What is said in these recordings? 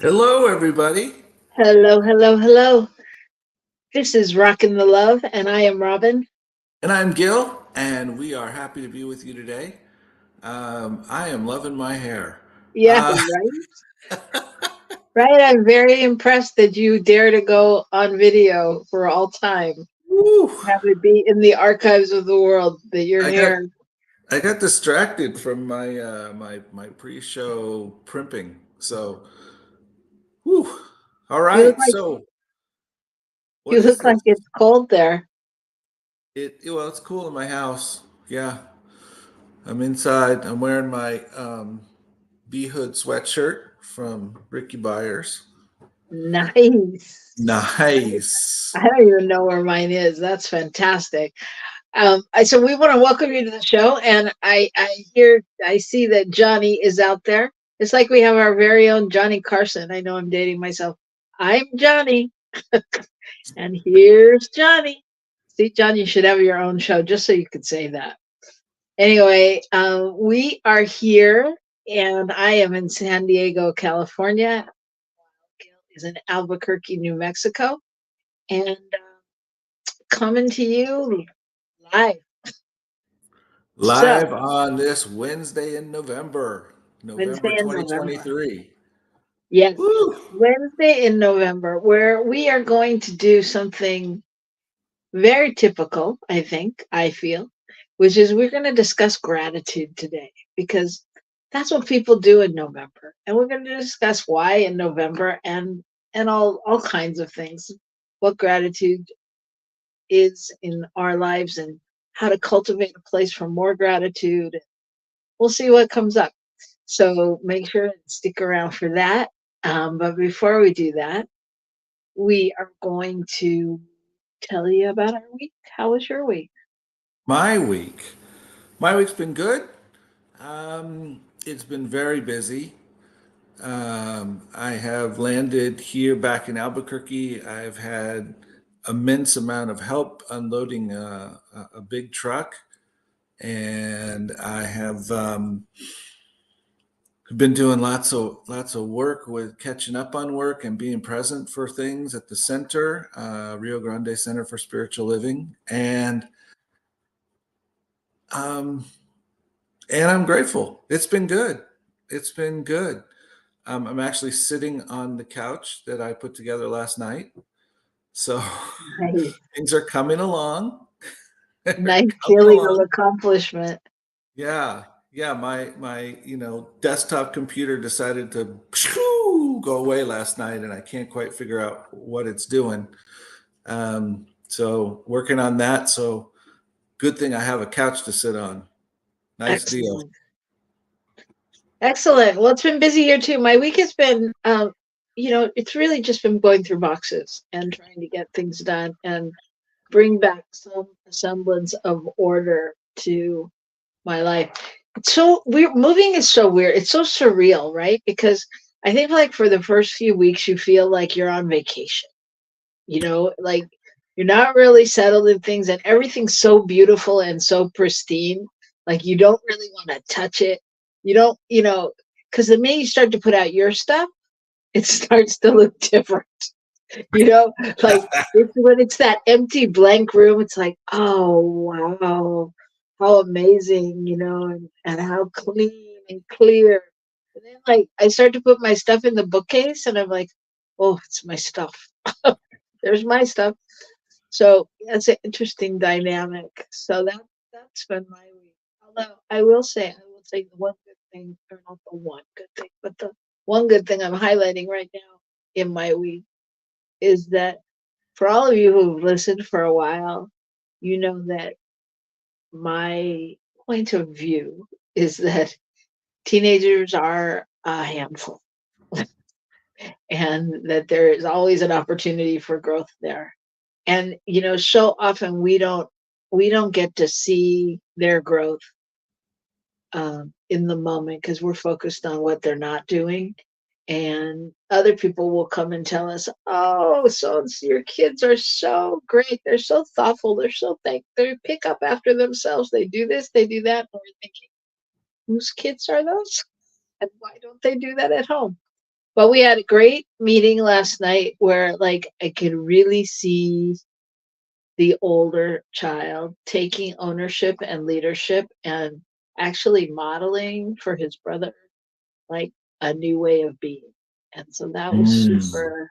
Hello, everybody. Hello, hello, hello. This is Rockin the Love, and I am Robyn. And I'm Gil, and we are happy to be with you today. I am loving my hair. Yeah, Uh, right. Right. I'm very impressed that you dare to go on video for all time. woo, Have it be in the archives of the world that your I got hair. I got distracted from my pre-show primping. So, whew. All You look right. like So, what you is look like this? it's cold there. Well, it's cool in my house. Yeah, I'm inside. I'm wearing my B Hood sweatshirt from Ricky Byers. Nice. Nice. I don't even know where mine is. That's fantastic. So we want to welcome you to the show, and I see that Johnny is out there. It's like we have our very own Johnny Carson. I know I'm dating myself. I'm Johnny, and here's Johnny. See, John, you should have your own show just so you could say that. Anyway, we are here, and I am in San Diego, California. Gil is in Albuquerque, New Mexico, and coming to you live. So, Live on this Wednesday in November, November Wednesday in November. 2023. Yes, Woo! Wednesday in November, where we are going to do something very typical, I feel, which is we're going to discuss gratitude today because that's what people do in November. And we're going to discuss why in November and all kinds of things, what gratitude is in our lives and how to cultivate a place for more gratitude. We'll see what comes up. So make sure and stick around for that. But before we do that, we are going to tell you about our week. How was your week? My week. My week's been good. It's been very busy. I have landed here back in Albuquerque. I've had immense amount of help unloading a big truck, and I have been doing lots of work with catching up on work and being present for things at the center, Rio Grande Center for Spiritual Living, um, and I'm grateful. It's been good. It's been good. I'm actually sitting on the couch that I put together last night, so Nice, things are coming along. They're nice coming feeling of along. accomplishment. Yeah, yeah. My desktop computer decided to go away last night, and I can't quite figure out what it's doing. So working on that. So good thing I have a couch to sit on. Nice deal. Excellent. Excellent. Well, it's been busy here too. My week has been, it's really just been going through boxes and trying to get things done and bring back some semblance of order to my life. It's so weird. Moving is so weird. It's so surreal, right? Because I think like for the first few weeks, you feel like you're on vacation. Like you're not really settled in things, and everything's so beautiful and so pristine. Like you don't really want to touch it. You don't, because the minute you start to put out your stuff, it starts to look different. You know, like it's when it's that empty blank room, it's like, oh wow, how amazing, and how clean and clear. And then like I start to put my stuff in the bookcase and I'm like, oh, it's my stuff. There's my stuff. So that's an interesting dynamic. So that's been my week. Although I will say the one good thing, or not the one good thing, but the one good thing I'm highlighting right now in my week is that for all of you who've listened for a while, you know that my point of view is that teenagers are a handful and that there is always an opportunity for growth there. And so often we don't get to see their growth in the moment because we're focused on what they're not doing. And other people will come and tell us, "Oh, so your kids are so great. They're so thoughtful. They pick up after themselves. They do this, they do that." And we're thinking, "Whose kids are those? And why don't they do that at home?" But we had a great meeting last night where like I could really see the older child taking ownership and leadership and actually modeling for his brother like a new way of being. And so that was Mm. super,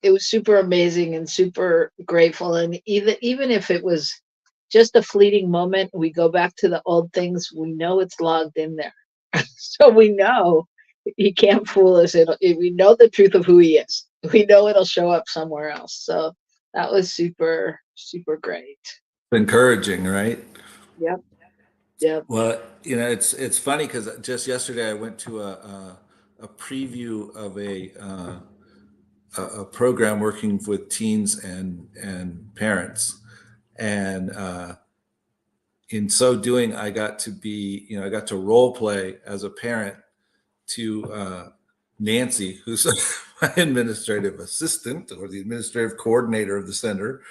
it was super amazing and super grateful. And even if it was just a fleeting moment, we go back to the old things, we know it's logged in there. So we know he can't fool us. We know the truth of who he is. We know it'll show up somewhere else. So that was super, super great. Encouraging, right? Yep. Yep. Well, it's funny because just yesterday I went to a preview of a program working with teens and parents, and in so doing, I got to role play as a parent to Nancy, who's my administrative assistant or the administrative coordinator of the center,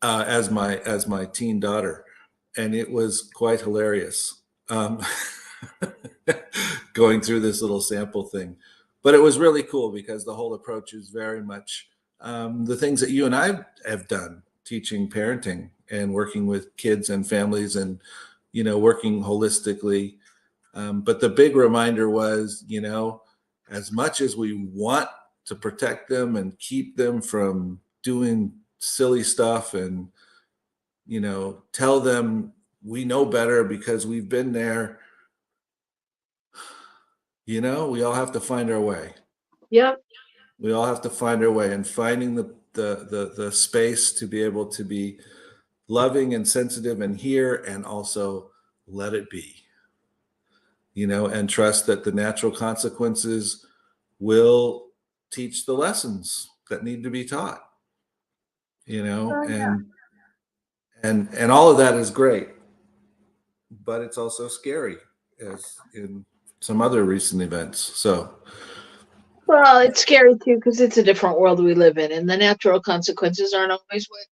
as my teen daughter, and it was quite hilarious, um, going through this little sample thing. But it was really cool because the whole approach is very much the things that you and I have done, teaching parenting and working with kids and families, and working holistically. But the big reminder was, as much as we want to protect them and keep them from doing silly stuff, and tell them we know better because we've been there, we all have to find our way. Yep. We all have to find our way, and finding the space to be able to be loving and sensitive and hear, and also let it be, and trust that the natural consequences will teach the lessons that need to be taught, Oh, yeah. and all of that is great, but it's also scary, as in some other recent events. So, Well, it's scary too because it's a different world we live in, and the natural consequences aren't always what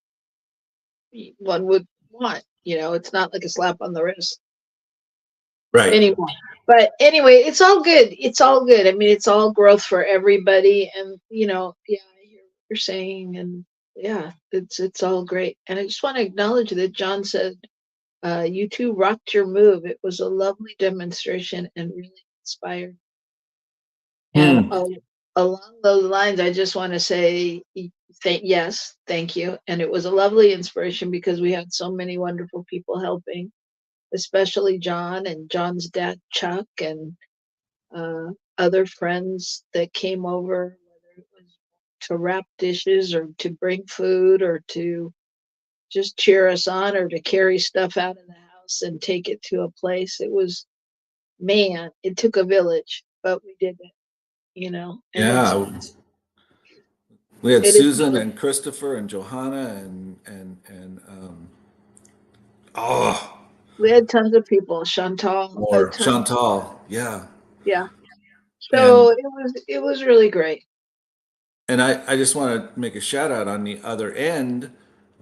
one would want. It's not like a slap on the wrist right. anymore. But anyway, it's all good. It's all good. I mean, it's all growth for everybody, and yeah, I hear what you're saying, and yeah, it's all great. And I just want to acknowledge that John said, "You two rocked your move. It was a lovely demonstration and really inspired." And Hmm. along those lines, I just want to say, yes, thank you. And it was a lovely inspiration because we had so many wonderful people helping, especially John and John's dad, Chuck, and other friends that came over, whether it was to wrap dishes or to bring food or to just cheer us on or to carry stuff out of the house and take it to a place. It was, man, it took a village, but we did it, and Yeah, we had it is, Susan and Christopher and Johanna and oh, we had tons of people, Chantal, a or ton, Chantal. Yeah. yeah. So And it was really great. I just want to make a shout out on the other end.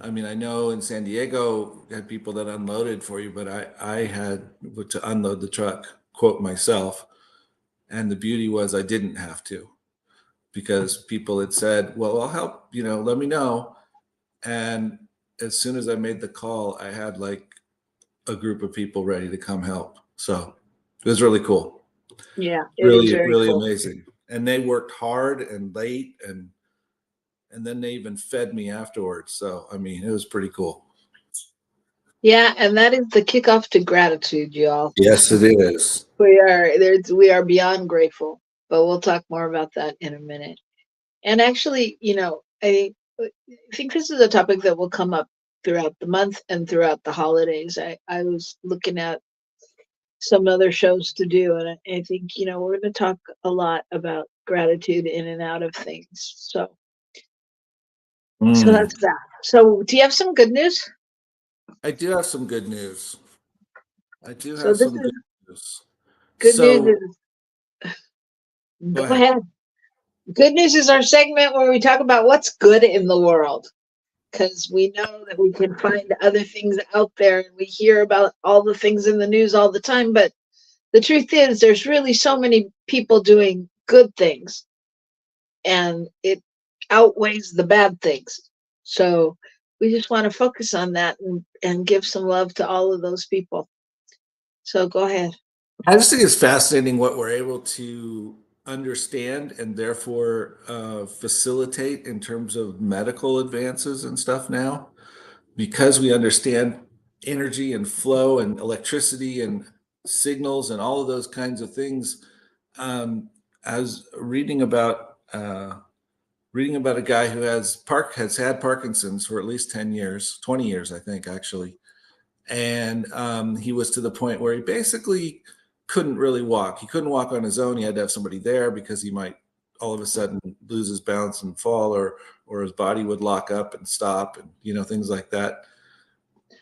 I mean, I know in San Diego you had people that unloaded for you, but I had to unload the truck, quote myself. And the beauty was I didn't have to, because people had said, well, I'll help, let me know. And as soon as I made the call, I had like a group of people ready to come help. So it was really cool. Yeah, it is Really, very really cool. amazing. And they worked hard and late, and then they even fed me afterwards. So I mean, it was pretty cool. Yeah, and that is the kickoff to gratitude, y'all. Yes, it is. We are beyond grateful, but we'll talk more about that in a minute. And actually, I think this is a topic that will come up throughout the month and throughout the holidays. I was looking at some other shows to do, and I think we're going to talk a lot about gratitude in and out of things. So Mm. that's that. So do you have some good news? I do have some good news. I do So have this some good is news. good news So is go go ahead. ahead. Good news is our segment where we talk about what's good in the world, because we know that we can find other things out there, and we hear about all the things in the news all the time. But the truth is, there's really so many people doing good things, and it outweighs the bad things. So we just want to focus on that and give some love to all of those people. So go ahead. I just think it's fascinating what we're able to understand and therefore facilitate in terms of medical advances and stuff now, because we understand energy and flow and electricity and signals and all of those kinds of things. I was reading about a guy who has had Parkinson's for at least 10 years, 20 years, I think, actually. And he was to the point where he basically couldn't really walk. He couldn't walk on his own. He had to have somebody there because he might all of a sudden lose his balance and fall, or his body would lock up and stop, and things like that.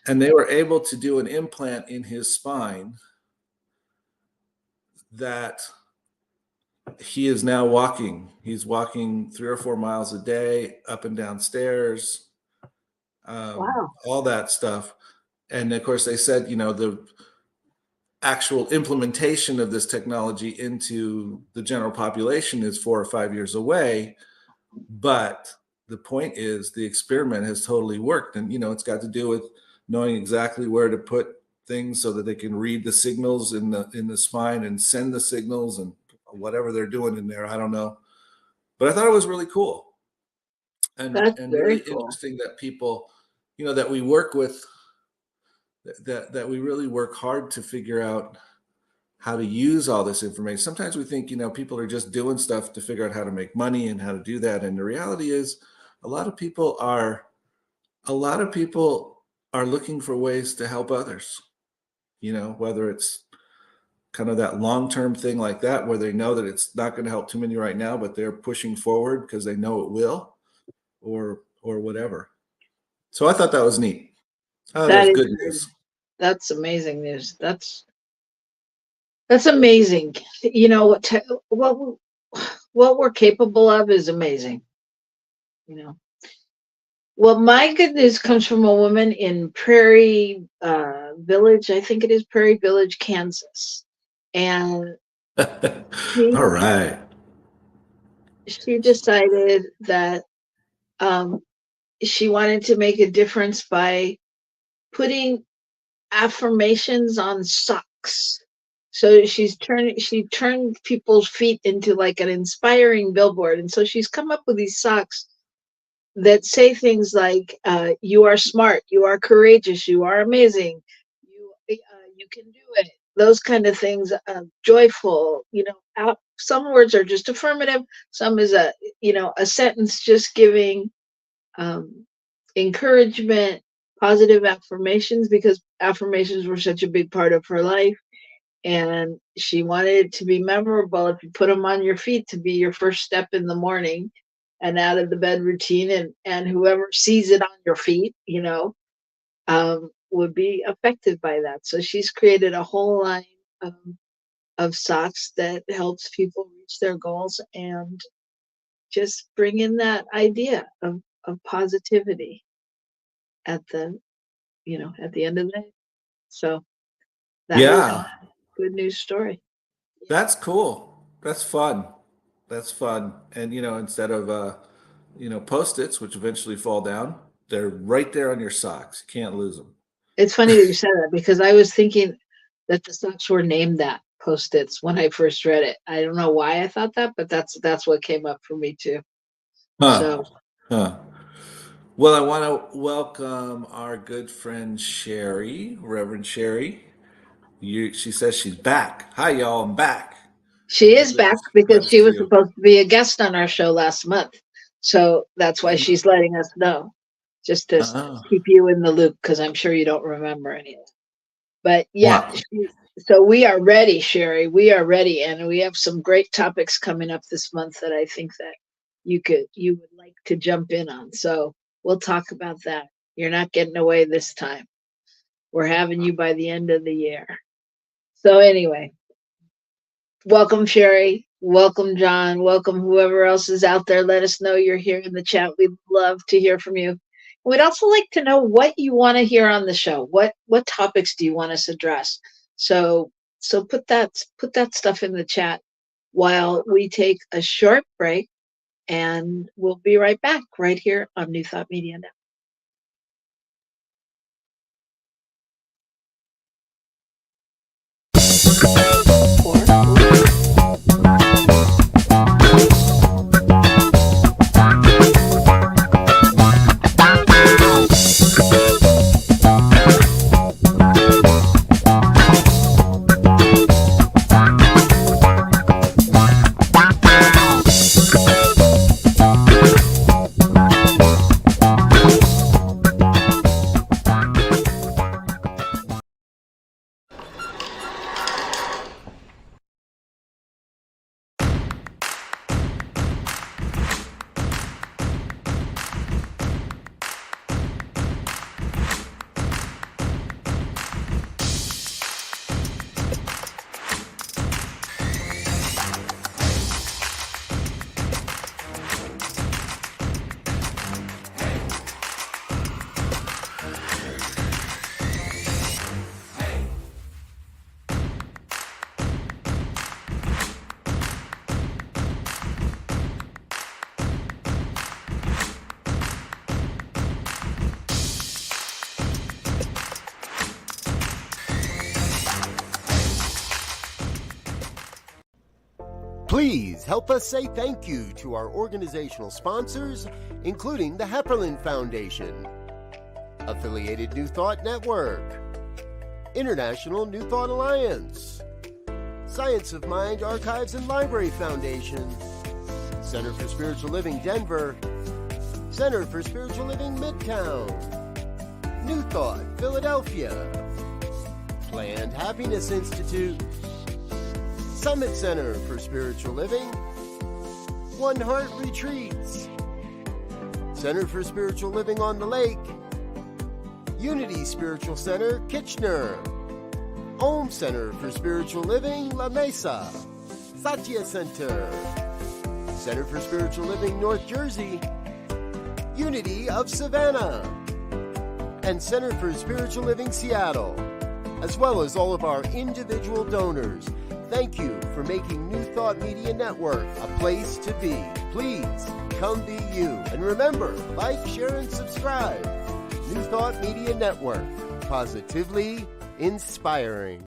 And they were able to do an implant in his spine that he is now walking. He's walking 3 or 4 miles a day, up and down stairs, Wow. all that stuff. And of course, they said, the actual implementation of this technology into the general population is 4 or 5 years away. But the point is, the experiment has totally worked. And, it's got to do with knowing exactly where to put things so that they can read the signals in the spine and send the signals and whatever they're doing in there. I don't know. But I thought it was really cool That's and very really cool. interesting that people, that we work with, that we really work hard to figure out how to use all this information. Sometimes we think, people are just doing stuff to figure out how to make money and how to do that. And the reality is a lot of people are looking for ways to help others, whether it's kind of that long-term thing like that, where they know that it's not going to help too many right now, but they're pushing forward because they know it will, or whatever. So I thought that was neat. Oh, that That was is good good. news. That's amazing news. That's amazing. You know what we're capable of is amazing. You know. Well, my good news comes from a woman in Prairie Village. I think it is Prairie Village, Kansas, and All she right. she decided that um, she wanted to make a difference by putting affirmations on socks. So she turned people's feet into like an inspiring billboard. And so she's come up with these socks that say things like, you are smart, you are courageous, you are amazing, you can do it. Those kind of things, joyful, some words are just affirmative. Some is a sentence just giving um, encouragement, positive affirmations, because affirmations were such a big part of her life. And she wanted it to be memorable if you put them on your feet, to be your first step in the morning and out of the bed routine. And whoever sees it on your feet, would be affected by that. So she's created a whole line of socks that helps people reach their goals and just bring in that idea of positivity at the end of the day. So that was Yeah, a good news story. that's cool. That's fun. That's fun. And instead of post-its, which eventually fall down, they're right there on your socks. You can't lose them. It's funny that you said that, because I was thinking that the socks were named that, Post-its, when I first read it. I don't know why I thought that, but that's what came up for me too. Huh. So Huh. Well, I want to welcome our good friend Sherry, Reverend Sherry. She says she's back. Hi, y'all. I'm back. she So is good to back see you. because Glad to she see was you. supposed to be a guest on our show last month. So that's why she's letting us know, just to Uh, keep you in the loop, because I'm sure you don't remember any of it. But yeah, what? so we are ready, Sherry. We are ready, and we have some great topics coming up this month that I think that you would like to jump in on. So we'll talk about that. You're not getting away this time. We're having you by the end of the year. So anyway, welcome, Sherry. Welcome, John. Welcome, whoever else is out there. Let us know you're here in the chat. We'd love to hear from you. We'd also like to know what you want to hear on the show. What topics do you want us to address? So put that stuff in the chat. while we take a short break, and we'll be right back right here on New Thought Media Network. Please help us say thank you to our organizational sponsors, including the Hepperlin Foundation, Affiliated New Thought Network, International New Thought Alliance, Science of Mind Archives and Library Foundation, Center for Spiritual Living Denver, Center for Spiritual Living Midtown, New Thought Philadelphia, Planned Happiness Institute, Summit Center for Spiritual Living, One Heart Retreats, Center for Spiritual Living on the Lake, Unity Spiritual Center, Kitchener, Om Center for Spiritual Living, La Mesa, Satya Center, Center for Spiritual Living, North Jersey, Unity of Savannah, and Center for Spiritual Living, Seattle, as well as all of our individual donors. Thank you for making New Thought Media Network a place to be. Please come be you. And remember, like, share, and subscribe. New Thought Media Network, positively inspiring.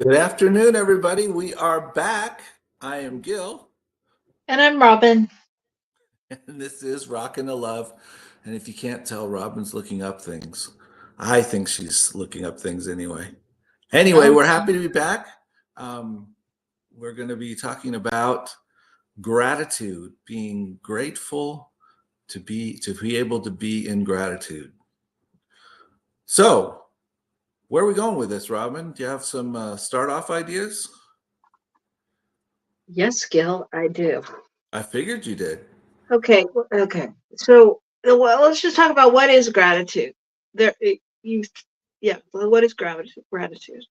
Good afternoon, everybody. We are back. I am Gil, And I'm Robyn. and this is Rockin the Love. And if you can't tell, Robyn's looking up things. I think she's looking up things anyway. Anyway, we're happy to be back. We're going to be talking about gratitude, being grateful to be able to be in gratitude. So, where are we going with this, Robyn? Do you have some start off ideas? Yes, Gil, I do. I figured you did. Okay. So, well, let's just talk about what is gratitude. What is gratitude?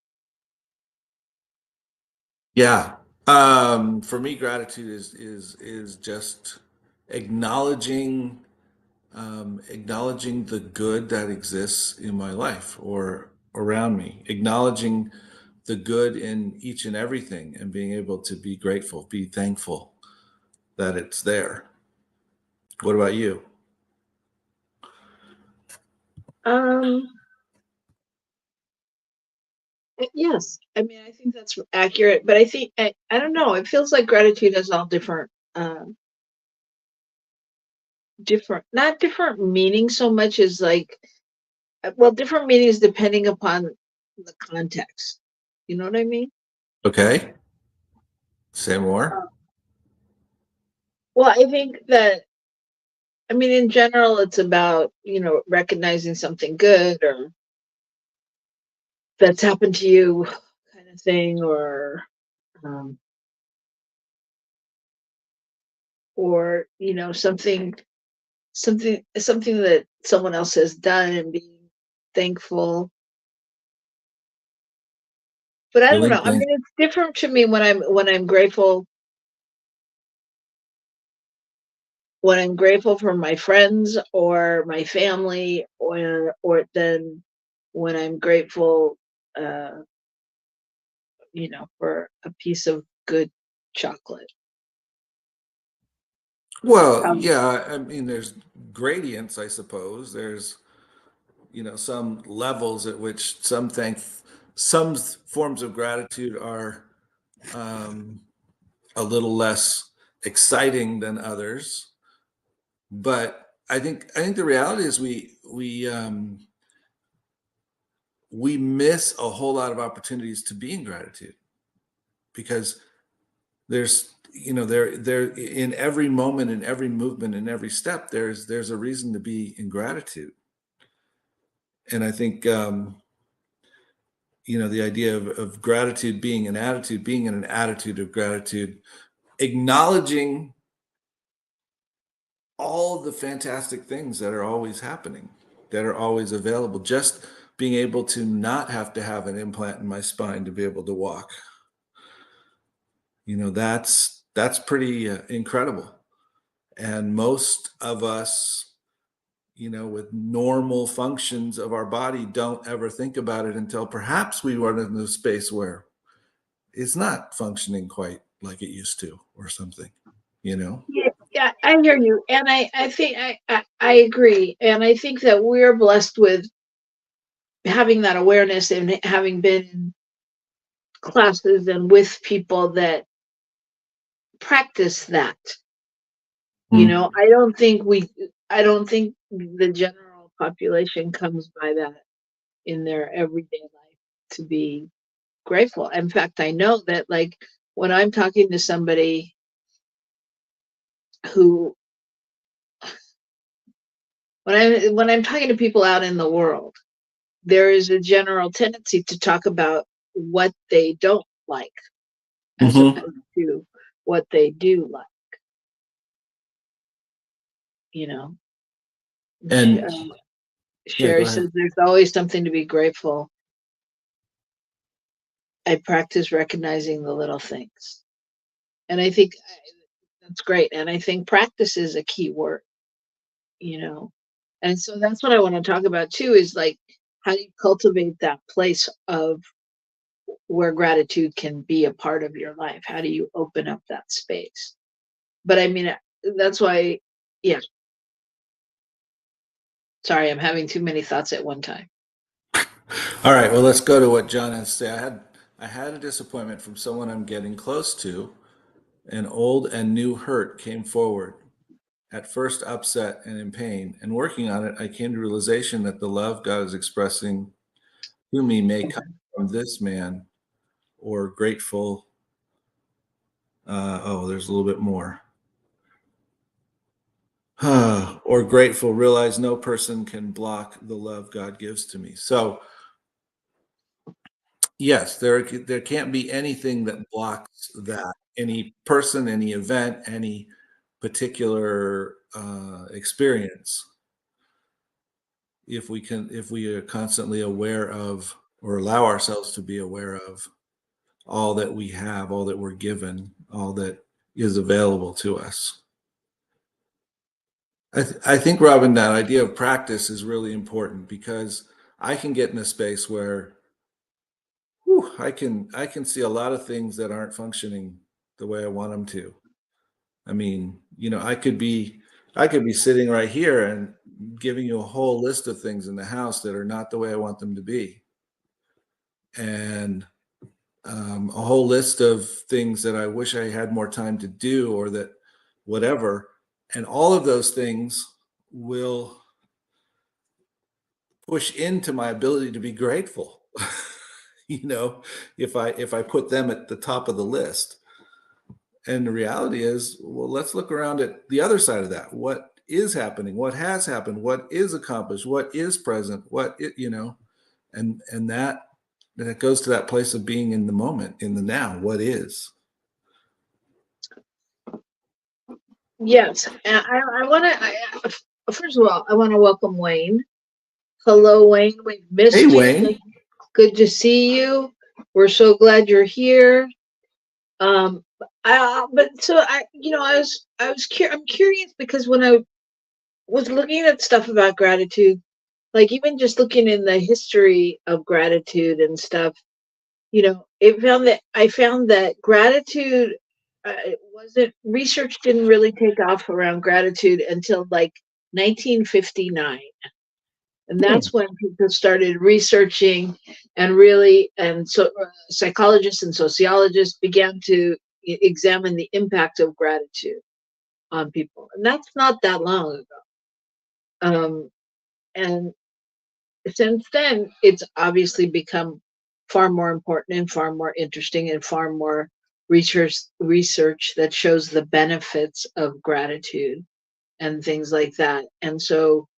Yeah. For me, gratitude is just acknowledging the good that exists in my life or around me, acknowledging the good in each and everything, and being able to be grateful, be thankful that it's there. What about you? Yes, I mean, I think that's accurate, but I think I don't know. It feels like gratitude has all not different meanings so much as like, well, different meanings depending upon the context. You know what I mean? Okay. Say more. Well, I think that I mean, in general, it's about, recognizing something good or that's happened to you kind of thing, um, or, something that someone else has done and being thankful. But I don't Feeling know. I mean, it's different to me when I'm grateful for my friends or my family, or then when I'm grateful, uh, for a piece of good chocolate. Well, Um, yeah, I mean, there's gradients, I suppose. There's, some levels at which some forms of gratitude are um, a little less exciting than others. But I think the reality is we miss a whole lot of opportunities to be in gratitude because there in every moment, in every movement, in every step, there's a reason to be in gratitude. And I think the idea of gratitude being an attitude, being in an attitude of gratitude, acknowledging all of the fantastic things that are always happening, that are always available, just being able to not have to have an implant in my spine to be able to walk. That's pretty incredible. And most of us, with normal functions of our body, don't ever think about it until perhaps we run into a space where it's not functioning quite like it used to or something, you know? yeah, yeah, I hear you, and I think I agree, and I think that we're blessed with having that awareness and having been in classes and with people that practice that. Mm. I don't think the general population comes by that in their everyday life to be grateful. In fact, I know that, like, when I'm talking to somebody who when I'm talking to people out in the world, there is a general tendency to talk about what they don't like as Hmm. opposed to what they do like, you know. Sh- And um, yeah, go Sherry ahead. says there's always something to be grateful. I practice recognizing the little things. And I think that's great. And I think practice is a key word, you know. And so that's what I want to talk about too, is like, how do you cultivate that place of where gratitude can be a part of your life? How do you open up that space? But I mean, that's why, yeah, sorry, I'm having too many thoughts at one time. All right, well, let's go to what John has to say. I had a disappointment from someone I'm getting close to. An old and new hurt came forward, at first upset and in pain. And working on it, I came to realization that the love God is expressing to me may come from this man or grateful. There's a little bit more. Or grateful, realize no person can block the love God gives to me. So, yes, there can't be anything that blocks that. Any person, any event, any particular experience. If we are constantly aware of or allow ourselves to be aware of all that we have, all that we're given, all that is available to us. I think, Robin, that idea of practice is really important because I can get in a space where I can see a lot of things that aren't functioning the way I want them to. I mean, I could be sitting right here and giving you a whole list of things in the house that are not the way I want them to be, and a whole list of things that I wish I had more time to do, or that whatever, and all of those things will push into my ability to be grateful. you know, if I put them at the top of the list. And the reality is, well, let's look around at the other side of that. What is happening, what has happened, what is accomplished, what is present, and that goes to that place of being in the moment, in the now, what is. Yes, and I want to. First of all, I want to welcome Wayne. Hello, Wayne. We've Hey, missed you. Wayne. Good to see you. We're so glad you're here. But so I'm curious because when I was looking at stuff about gratitude, like even just looking in the history of gratitude and stuff, I found that gratitude, it wasn't research didn't really take off around gratitude until like 1959. And that's when people started researching and so psychologists and sociologists began to examine the impact of gratitude on people. And that's not that long ago. And since then, it's obviously become far more important and far more interesting and far more research that shows the benefits of gratitude and things like that. And so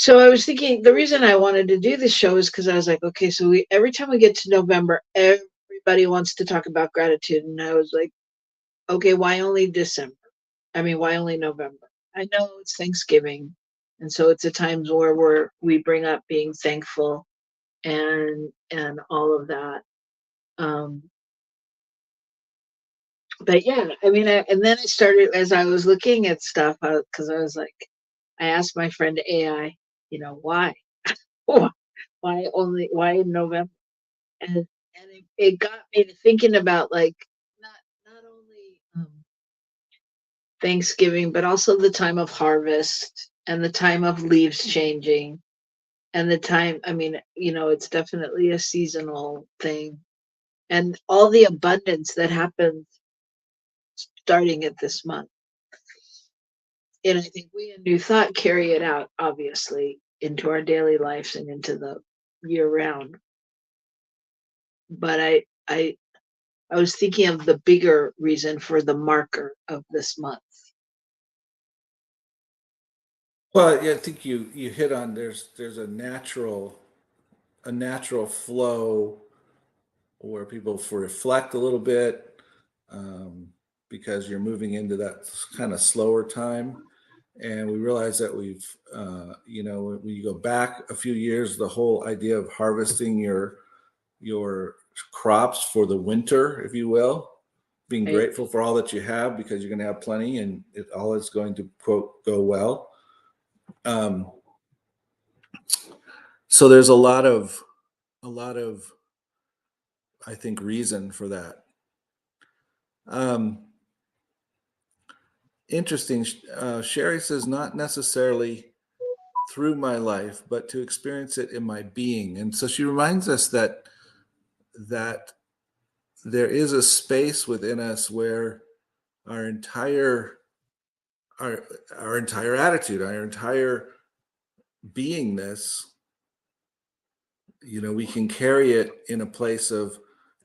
I was thinking the reason I wanted to do this show is because I was like, okay, so every time we get to November, everybody wants to talk about gratitude. And I was like, okay, why only December? I mean, why only November? I know it's Thanksgiving. And so it's a times where we bring up being thankful and all of that. But yeah, I mean, and then I started as I was looking at stuff because I was like, I asked my friend AI, why, why in November, and it got me to thinking about like not only Thanksgiving, but also the time of harvest and the time of leaves changing and the time. I mean, it's definitely a seasonal thing, and all the abundance that happens starting at this month. And I think we in New Thought carry it out, obviously, into our daily lives and into the year round. But I was thinking of the bigger reason for the marker of this month. Well, yeah, I think you hit on there's a natural flow where people reflect a little bit, because you're moving into that kind of slower time. And we realize that when you go back a few years, the whole idea of harvesting your crops for the winter, if you will, being Right. grateful for all that you have because you're going to have plenty and all is going to, quote, go well. So there's a lot of, I think, reason for that. Interesting. Sherry says, not necessarily through my life, but to experience it in my being. And so she reminds us that there is a space within us where our entire attitude, our entire beingness, we can carry it in a place of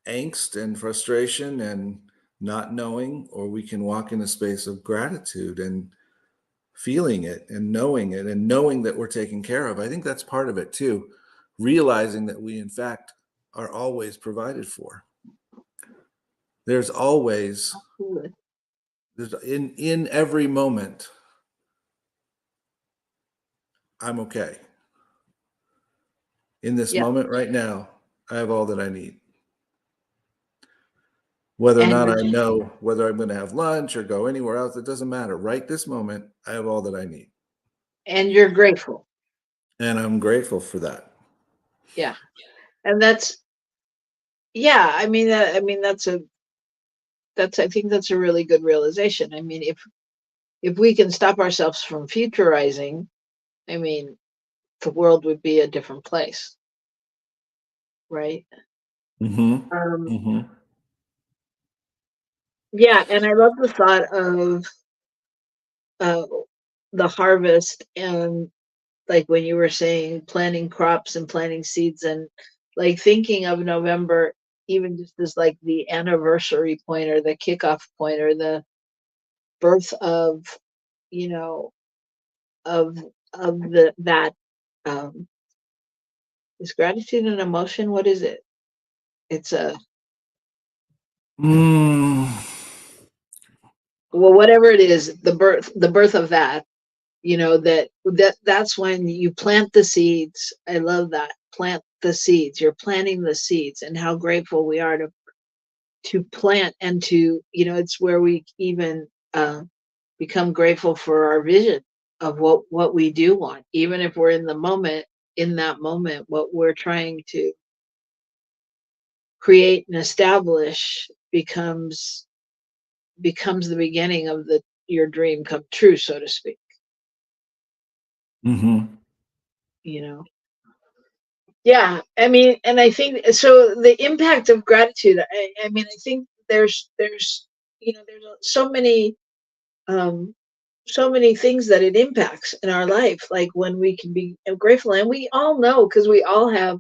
angst and frustration and not knowing, or we can walk in a space of gratitude and feeling it and knowing that we're taken care of. I think that's part of it too. Realizing that we, in fact, are always provided for. There's always, in every moment, I'm okay. In this moment right now, I have all that I need. Whether or not I know whether I'm going to have lunch or go anywhere else, it doesn't matter. Right this moment, I have all that I need. And you're grateful. And I'm grateful for that. Yeah. And I think that's a really good realization. I mean, if we can stop ourselves from futurizing, I mean, the world would be a different place. Right? Mm-hmm. Yeah, and I love the thought of the harvest and like when you were saying planting crops and planting seeds and like thinking of November even just as like the anniversary point or the kickoff point or the birth of you know, of that um, is gratitude an emotion? What is it? It's a Mm. well, whatever it is, the birth of that. That's when you plant the seeds. I love that. Plant the seeds. You're planting the seeds, and how grateful we are to plant and to, it's where we even become grateful for our vision of what we do want, even if we're in that moment, what we're trying to create and establish becomes the beginning of your dream come true, so to speak. Mm-hmm. Yeah, I mean, and I think so. The impact of gratitude. I mean, I think there's um, so many things that it impacts in our life. Like when we can be grateful, and we all know because we all have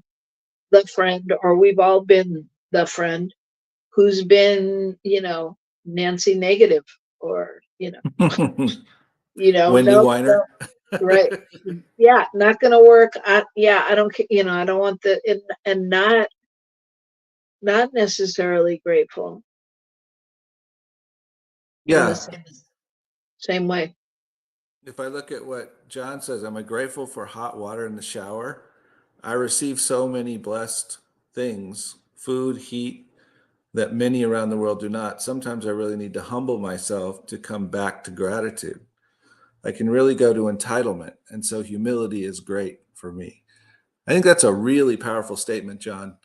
the friend, or we've all been the friend who's been, Nancy negative, or Wendy no, Weiner. right, yeah, not gonna work. I don't, I don't want and not necessarily grateful in the Yeah. same way. If I look at what John says, am I grateful for hot water in the shower? I receive so many blessed things, food, heat, that many around the world do not. Sometimes I really need to humble myself to come back to gratitude. I can really go to entitlement. And so humility is great for me. I think that's a really powerful statement, John.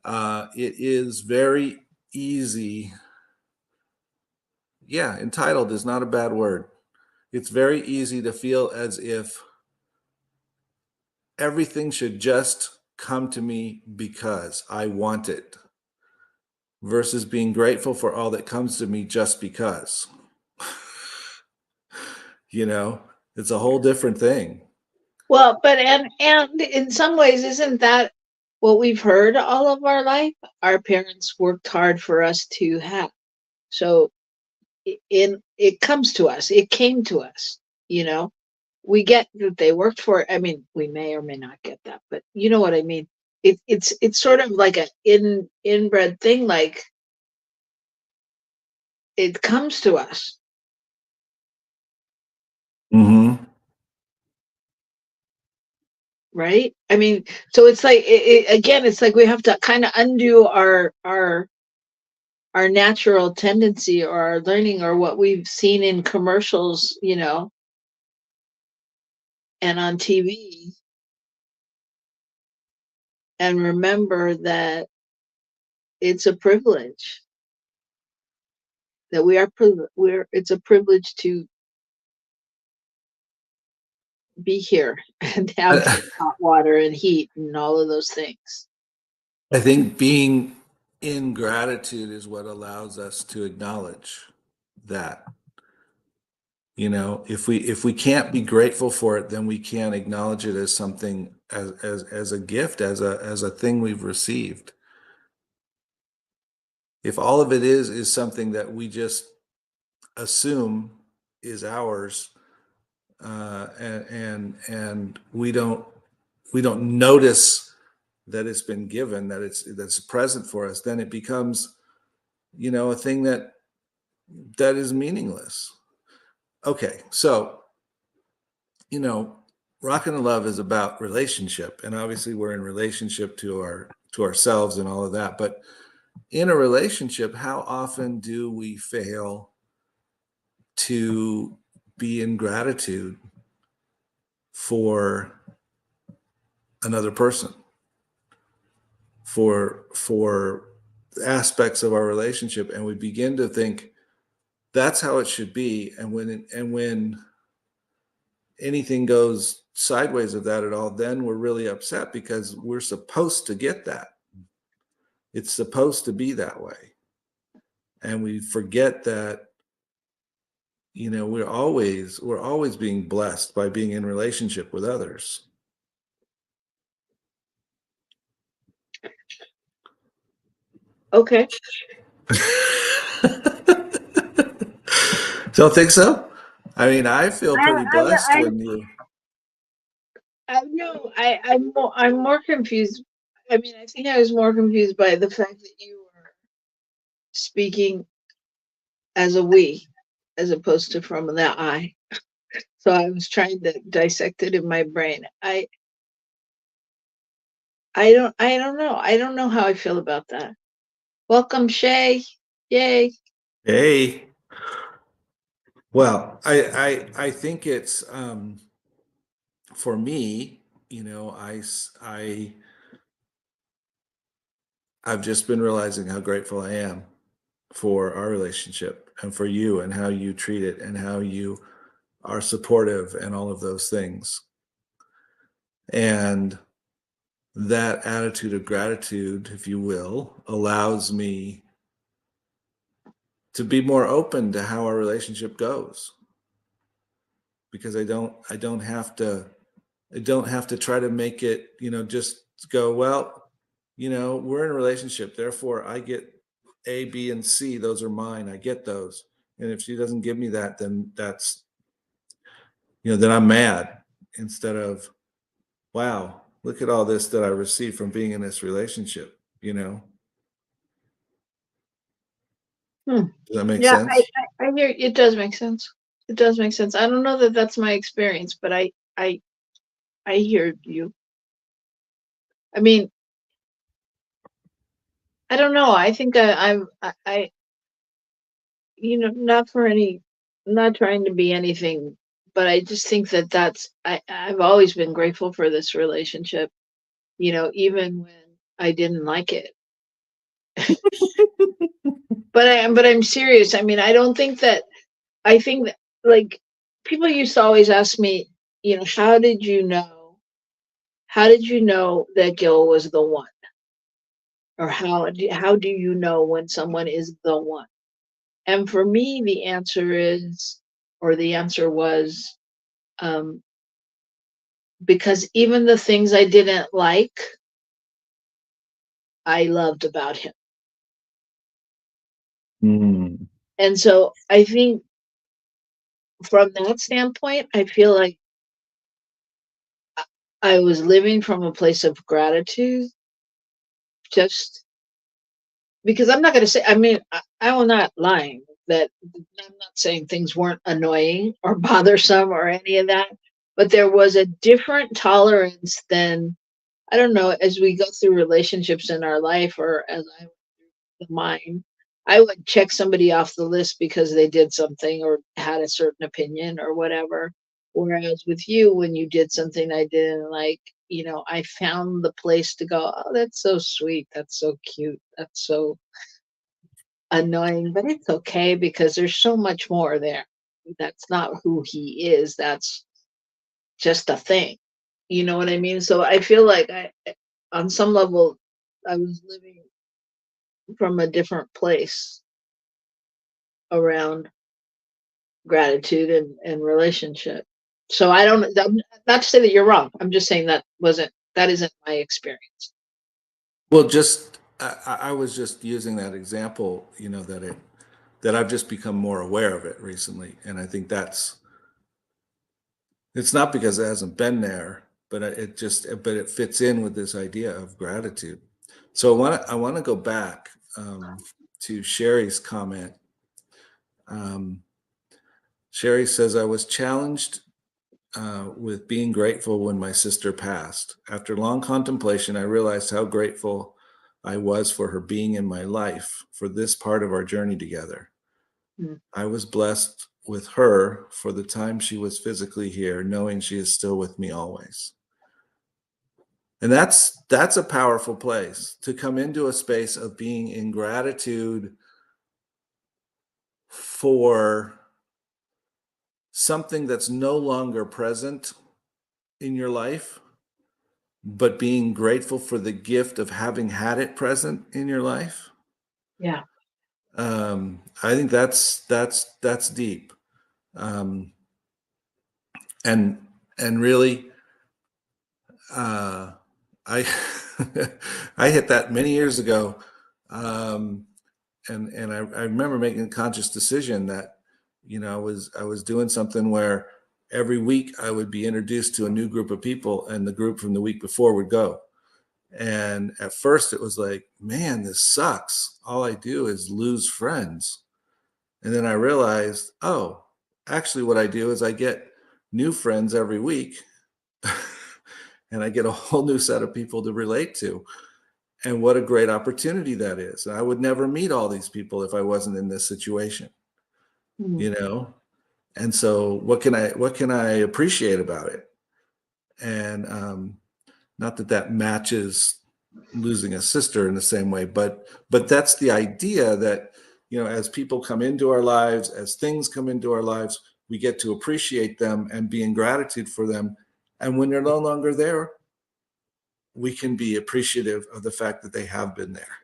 It is very easy. Yeah, entitled is not a bad word. It's very easy to feel as if everything should just come to me because I want it, versus being grateful for all that comes to me just because. It's a whole different thing. Well, but and in some ways, isn't that what we've heard all of our life? Our parents worked hard for us to have. So it comes to us. It came to us. You know, we get that they worked for it. I mean, we may or may not get that, but you know what I mean. It's sort of like a inbred thing. Like it comes to us. Mm-hmm. Right? I mean, so it's like again, it's like we have to kind of undo our natural tendency or our learning or what we've seen in commercials, and on TV, and remember that it's a privilege, that it's a privilege to be here and have I, hot water and heat and all of those things. I think being in gratitude is what allows us to acknowledge that. If we can't be grateful for it, then we can't acknowledge it as something, as a gift, as a thing we've received. If all of it is something that we just assume is ours, and we don't notice that it's been given, that's present for us, then it becomes, a thing that is meaningless. Okay, so you know, Rockin' the Love is about relationship, and obviously we're in relationship to ourselves and all of that. But in a relationship, how often do we fail to be in gratitude for another person, for aspects of our relationship, and we begin to think that's how it should be, and when anything goes sideways of that at all, then we're really upset because we're supposed to get that. It's supposed to be that way. And we forget that, we're always being blessed by being in relationship with others. Okay. Don't think so? I mean, I feel pretty blessed when you. I know. I'm more confused. I mean, I think I was more confused by the fact that you were speaking as a we, as opposed to from the I. So I was trying to dissect it in my brain. I don't know. I don't know how I feel about that. Welcome, Shay. Yay. Hey. Well, I think it's for me, you know, I've just been realizing how grateful I am for our relationship and for you and how you treat it and how you are supportive and all of those things. And that attitude of gratitude, if you will, allows me to be more open to how our relationship goes, because I don't have to try to make it, you know, just go, well, you know, we're in a relationship, therefore I get A, B, and C. Those are mine. I get those. And if she doesn't give me that, then that's, you know, then I'm mad, instead of, wow, look at all this that I received from being in this relationship, you know? Hmm. Does that make Yeah, sense? I hear it does make sense. It does make sense. I don't know that that's my experience, but I hear you. I mean, I don't know. I think you know, not trying to be anything, but I just think that I've always been grateful for this relationship, you know, even when I didn't like it. But I'm serious. I mean, I don't think that, I think that, like, people used to always ask me, you know, how did you know that Gil was the one? Or how do you know when someone is the one? And for me, the answer is, or the answer was, um, because even the things I didn't like, I loved about him. Mm. And so I think from that standpoint, I feel like I was living from a place of gratitude, just because I'm not going to say, I mean, I will not lying that I'm not saying things weren't annoying or bothersome or any of that, but there was a different tolerance than, I don't know, as we go through relationships in our life, or as I went through mine, I would check somebody off the list because they did something or had a certain opinion or whatever. Whereas with you, when you did something I didn't like, you know, I found the place to go, oh, that's so sweet. That's so cute. That's so annoying, but it's okay because there's so much more there. That's not who he is. That's just a thing. You know what I mean? So I feel like on some level, I was living from a different place around gratitude and relationship. So not to say that you're wrong. I'm just saying that isn't my experience. Well, just I was just using that example, you know, that I've just become more aware of it recently, and I think it's not because it hasn't been there, but it fits in with this idea of gratitude. So I want to go back to Sherry's comment. Um, Sherry says, I was challenged with being grateful when my sister passed. After long contemplation, I realized how grateful I was for her being in my life for this part of our journey together. Mm. I was blessed with her for the time she was physically here, knowing she is still with me always. And that's a powerful place to come into a space of being in gratitude for something that's no longer present in your life, but being grateful for the gift of having had it present in your life. Yeah. I think that's deep. Um, and really, uh, I I hit that many years ago, and I remember making a conscious decision that I was doing something where every week I would be introduced to a new group of people, and the group from the week before would go. And at first it was like, man, this sucks. All I do is lose friends. And then I realized, oh, actually what I do is I get new friends every week and I get a whole new set of people to relate to. And what a great opportunity that is. I would never meet all these people if I wasn't in this situation, you know? And so what can I appreciate about it? And not that that matches losing a sister in the same way, but that's the idea that, as people come into our lives, as things come into our lives, we get to appreciate them and be in gratitude for them. And when they're no longer there, we can be appreciative of the fact that they have been there.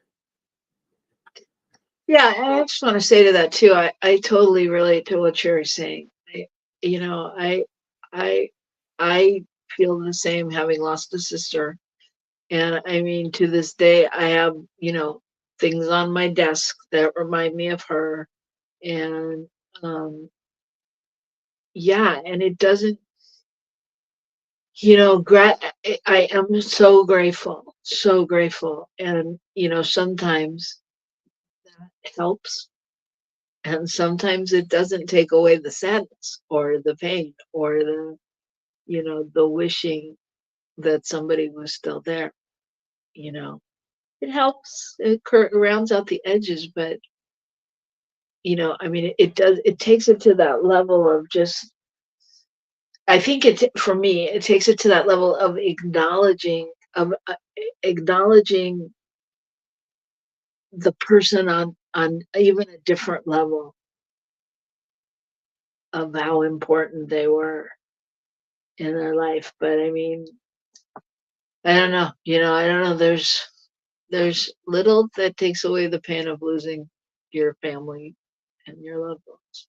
Yeah, and I just want to say to that too. I totally relate to what you're saying. I I feel the same, having lost a sister. And I mean, to this day, I have, things on my desk that remind me of her. And yeah, and it doesn't, I am so grateful, so grateful. And, sometimes that helps. And sometimes it doesn't take away the sadness or the pain or the wishing that somebody was still there, It helps. It rounds out the edges, but I mean, it takes it to that level of just, I think for me, it takes it to that level of acknowledging the person on even a different level of how important they were in their life. But I mean, I don't know, I don't know. There's little that takes away the pain of losing your family and your loved ones,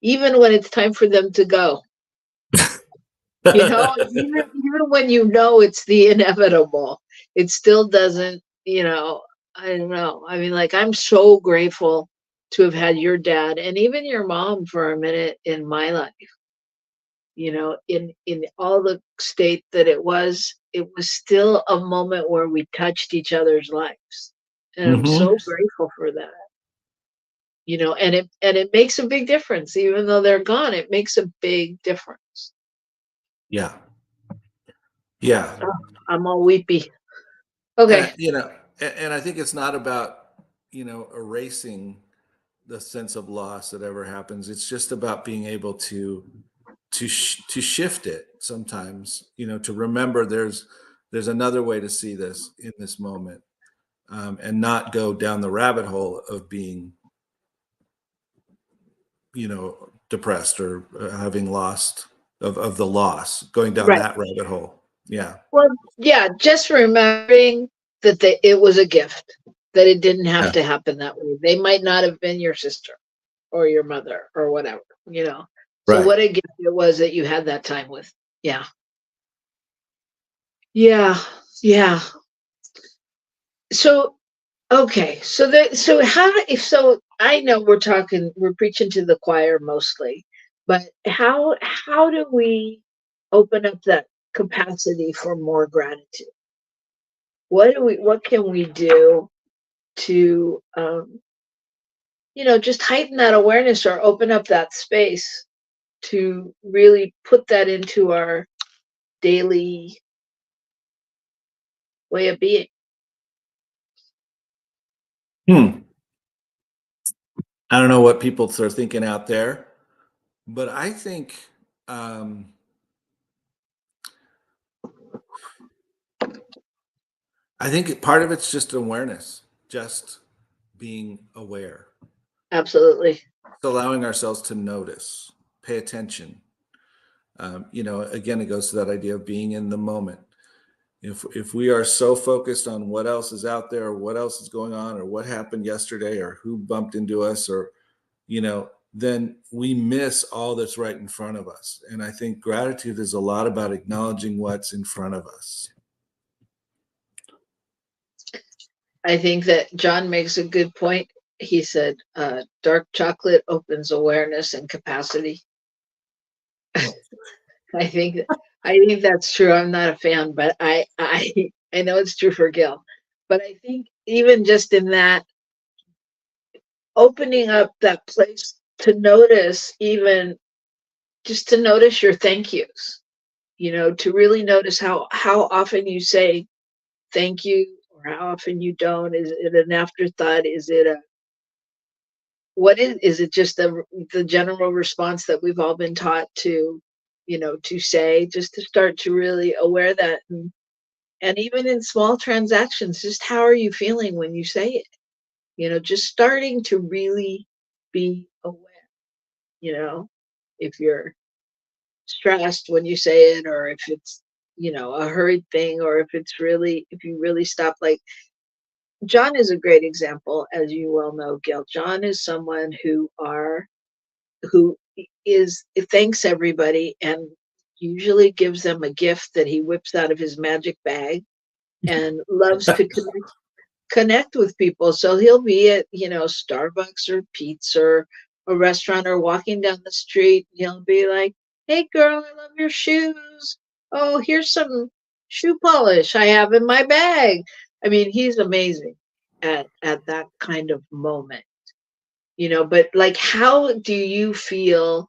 even when it's time for them to go. Even when it's the inevitable, it still doesn't, I don't know. I mean, like, I'm so grateful to have had your dad and even your mom for a minute in my life, in all the state that it was still a moment where we touched each other's lives. And I'm so grateful for that. And it makes a big difference. Even though they're gone, it makes a big difference. Yeah. Yeah. Oh, I'm all weepy. Okay. And I think it's not about, erasing the sense of loss that ever happens. It's just about being able to shift it sometimes, to remember there's another way to see this in this moment, and not go down the rabbit hole of being, depressed or having lost of the loss, going down Right. that rabbit hole. Yeah. Well, yeah, just remembering that it was a gift, that it didn't have to happen that way. They might not have been your sister or your mother or whatever, So Right. what a gift it was that you had that time with. Yeah. Yeah. Yeah. So, okay. So I know we're preaching to the choir mostly, but how do we open up that capacity for more gratitude? What can we do to just heighten that awareness or open up that space to really put that into our daily way of being? I don't know what people are thinking out there, but I think part of it's just awareness, just being aware. Absolutely. Just allowing ourselves to notice, pay attention. Again, it goes to that idea of being in the moment. If we are so focused on what else is out there, or what else is going on, or what happened yesterday, or who bumped into us, or, then we miss all that's right in front of us. And I think gratitude is a lot about acknowledging what's in front of us. I think that John makes a good point. he said, dark chocolate opens awareness and capacity. I think I think that's true. I'm not a fan, but I know it's true for Gil. But I think even just in that, opening up that place to notice, even just to notice your thank yous, to really notice how often you say thank you or how often you don't. Is it an afterthought? Is it a what is it just the general response that we've all been taught to, to say, just to start to really aware that, and even in small transactions, just how are you feeling when you say it? Just starting to really be aware, if you're stressed when you say it, or if it's, a hurried thing, or if you really stop. Like, John is a great example, as you well know, Gil. John is someone who is thanks everybody and usually gives them a gift that he whips out of his magic bag, and loves to connect with people. So he'll be at, Starbucks or Pete's or a restaurant, or walking down the street. He'll be like, "Hey girl, I love your shoes. Oh, here's some shoe polish I have in my bag." I mean, he's amazing at that kind of moment, but like, how do you feel?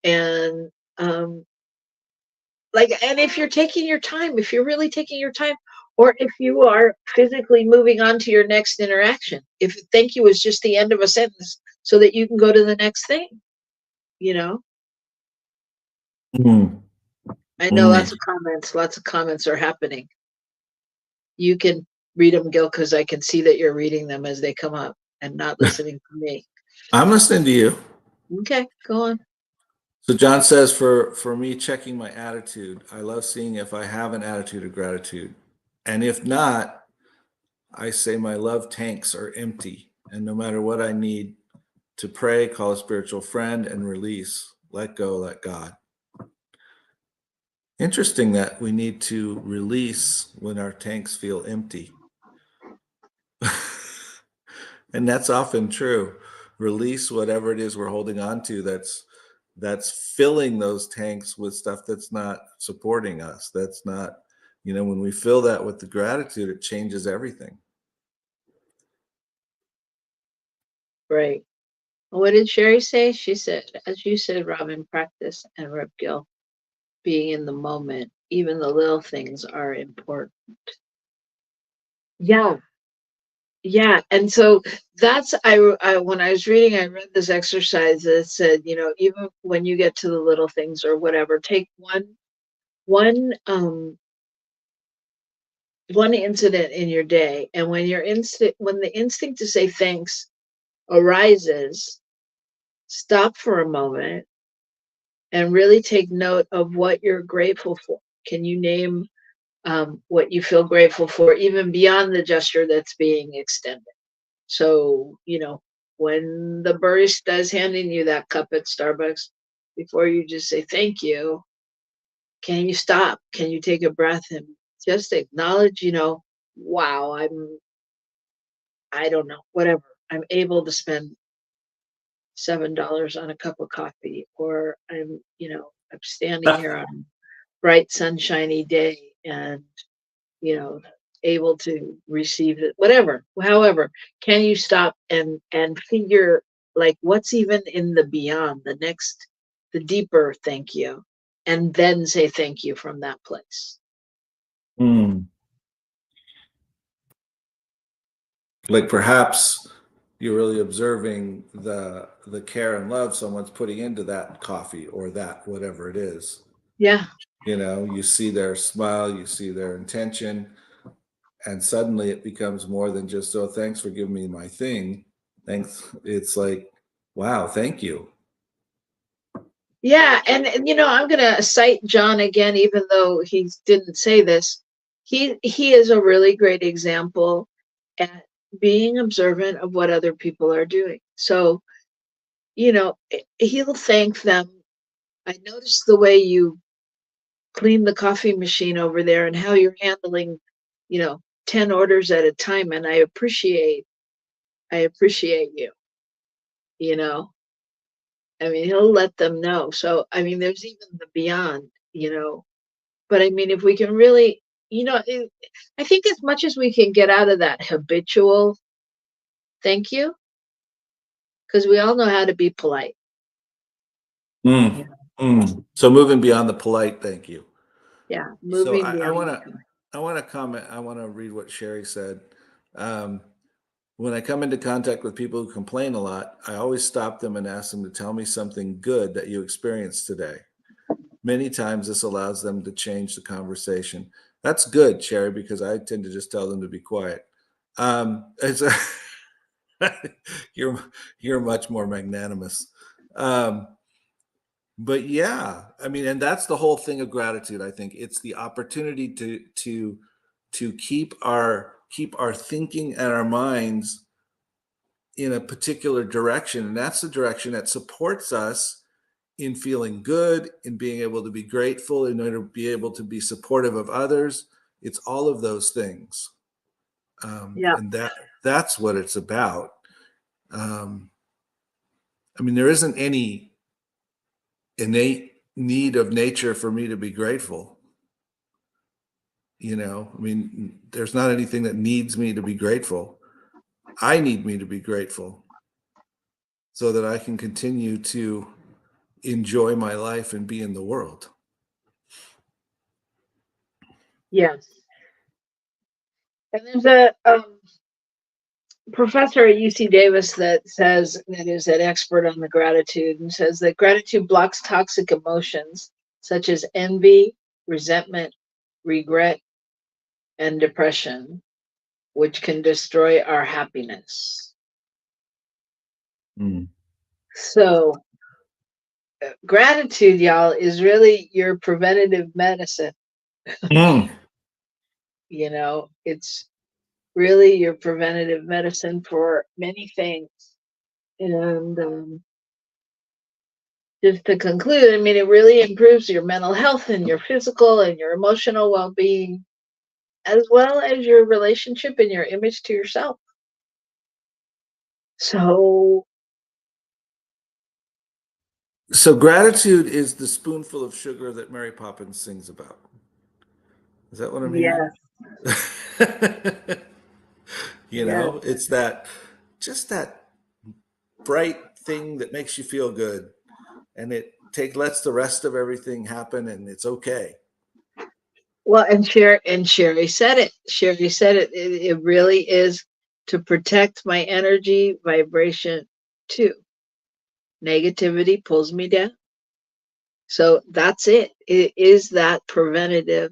And and if you're taking your time, if you're really taking your time, or if you are physically moving on to your next interaction, if thank you is just the end of a sentence so that you can go to the next thing, you know Mm, I know mm. lots of comments are happening. You can read them, Gil, because I can see that you're reading them as they come up and not listening to me. I'm listening to you. Okay, go on. So John says, for me, checking my attitude, I love seeing if I have an attitude of gratitude. And if not, I say my love tanks are empty. And no matter what I need to pray, call a spiritual friend, and release, let go, let God. Interesting that we need to release when our tanks feel empty. And that's often true. Release whatever it is we're holding on to that's filling those tanks with stuff that's not supporting us. That's not, when we fill that with the gratitude, it changes everything. Right. What did Sherry say? She said, as you said, Robyn, practice and Rev Gil, being in the moment. Even the little things are important. Yeah, yeah. And so that's I when I was reading, I read this exercise that said, even when you get to the little things or whatever, take one one incident in your day, and when the instinct to say thanks arises, stop for a moment and really take note of what you're grateful for. Can you name what you feel grateful for, even beyond the gesture that's being extended? So, when the barista is handing you that cup at Starbucks, before you just say thank you, can you stop? Can you take a breath and just acknowledge, wow, I don't know, whatever. I'm able to spend $7 on a cup of coffee, or I'm standing here on a bright, sunshiny day, and you know, able to receive it, whatever, however. Can you stop and figure, like, what's even in the beyond, the deeper thank you, and then say thank you from that place? Mm. Like perhaps you're really observing the care and love someone's putting into that coffee or that whatever it is. Yeah, You see their smile, you see their intention, and suddenly it becomes more than just, oh, thanks for giving me my thing. Thanks. It's like, wow, thank you. yeah. And I'm gonna cite John again, even though he didn't say this. He is a really great example at being observant of what other people are doing. So, he'll thank them. I noticed the way you clean the coffee machine over there and how you're handling, 10 orders at a time. And I appreciate I appreciate you. You know, I mean, he'll let them know. So, I mean, there's even the beyond, but I mean, if we can really, I think as much as we can get out of that habitual thank you, because we all know how to be polite. Mm, So moving beyond the polite thank you. Yeah, So moving beyond. I want to comment. I want to read what Sherry said. Um, when I come into contact with people who complain a lot, I always stop them and ask them to tell me something good that you experienced today. Many times this allows them to change the conversation. That's good, Sherry, because I tend to just tell them to be quiet. It's you're you're much more magnanimous. Um, but yeah, I mean, and that's the whole thing of gratitude. I think it's the opportunity to keep our thinking and our minds in a particular direction, and that's the direction that supports us in feeling good, in being able to be grateful, in order to be able to be supportive of others. It's all of those things, Yeah. and that's what it's about. Um, I mean, there isn't any innate need of nature for me to be grateful. I mean, there's not anything that needs me to be grateful. I need me to be grateful so that I can continue to enjoy my life and be in the world. Yes. And there's a professor at UC Davis that is an expert on the gratitude, and says that gratitude blocks toxic emotions such as envy, resentment, regret, and depression, which can destroy our happiness. Mm. So, gratitude, y'all, is really your preventative medicine. Mm. It's really your preventative medicine for many things. And just to conclude, I mean, it really improves your mental health and your physical and your emotional well-being, as well as your relationship and your image to yourself. So Gratitude is the spoonful of sugar that Mary Poppins sings about. Is that what I'm hearing? yes, yes, It's that bright thing that makes you feel good, and it lets the rest of everything happen, and it's okay. well, and Sherry said it. Sherry said it. It really is to protect my energy vibration too. Negativity pulls me down. So that's it. It is that preventative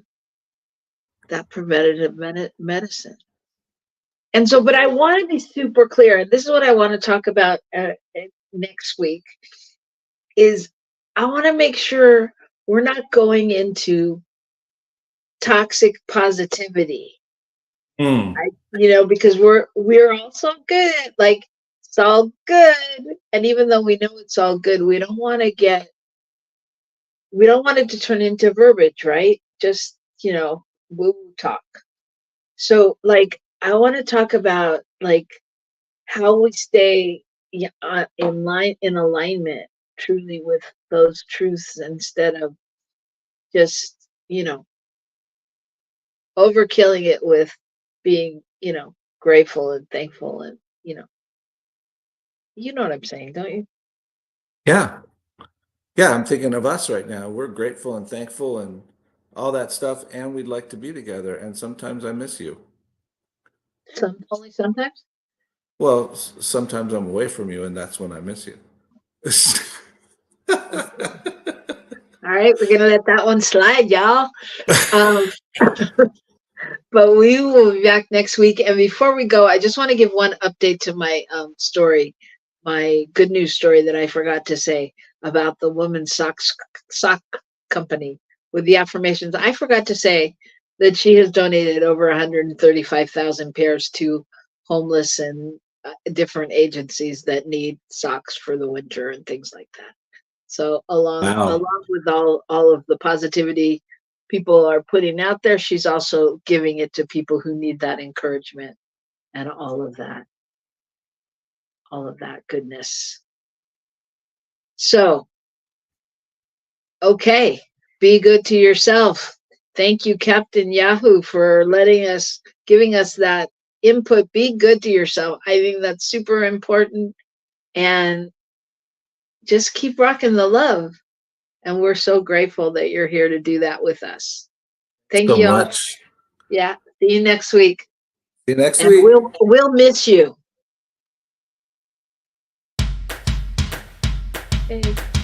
medicine. And so, but I want to be super clear, and this is what I want to talk about next week, is I want to make sure we're not going into toxic positivity. Mm. Because we're also good. Like, it's all good. And even though we know it's all good, we don't want it to turn into verbiage, right? Just, woo talk. So, like, I want to talk about, like, how we stay in alignment truly with those truths, instead of just, overkilling it with being, grateful and thankful, and, you know what I'm saying, don't you? Yeah. Yeah, I'm thinking of us right now. We're grateful and thankful and all that stuff, and we'd like to be together. And sometimes I miss you. Only sometimes. Well, sometimes I'm away from you, and that's when I miss you. All right, we're gonna let that one slide, y'all. Um, but we will be back next week. And before we go, I just want to give one update to my story, my good news story that I forgot to say about the women's sock company with the affirmations. I forgot to say that she has donated over 135,000 pairs to homeless and different agencies that need socks for the winter and things like that. So Wow. along with all of the positivity people are putting out there, she's also giving it to people who need that encouragement and all of that. all of that goodness. So, okay, be good to yourself. Thank you, Captain Yahoo, for giving us that input. Be good to yourself. I think that's super important. And just keep rocking the love. And we're so grateful that you're here to do that with us. Thank So you all. much. Yeah. See you next week. See you next And week. we'll miss you. Okay.